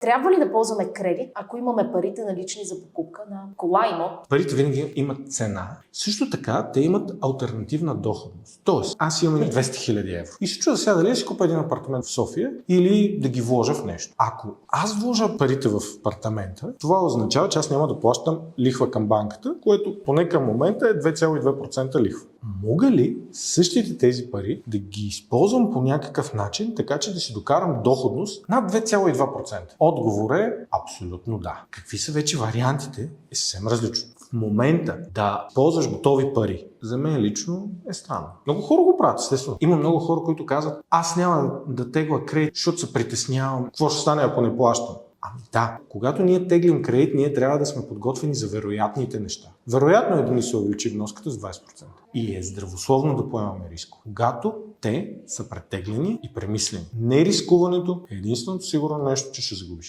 Трябва ли да ползваме кредит, ако имаме парите налични за покупка на кола, имот? Парите винаги имат цена. Също така, те имат алтернативна доходност. Тоест, аз имам 200 000 евро и се чудя сега дали да си купя един апартамент в София или да ги вложа в нещо. Ако аз вложа парите в апартамента, това означава, че аз няма да плащам лихва към банката, което поне към момента е 2,2% лихва. Мога ли същите тези пари да ги използвам по някакъв начин, така че да си докарам доходност над 2,2%? Отговор е абсолютно да. Какви са вече вариантите е съвсем различно. В момента да ползваш готови пари, за мен лично е странно. Много хора го правят, естествено. Има много хора, които казват, аз няма да тегла кредит, защото се притеснявам. Какво ще стане, ако не плащам? Ами да, когато ние теглим кредит, ние трябва да сме подготвени за вероятните неща. Вероятно е да ни се увеличи вноската с 20%. И е здравословно да поемаме риск, когато те са претеглени и премислени. Нерискуването е единственото сигурно нещо, че ще загубиш.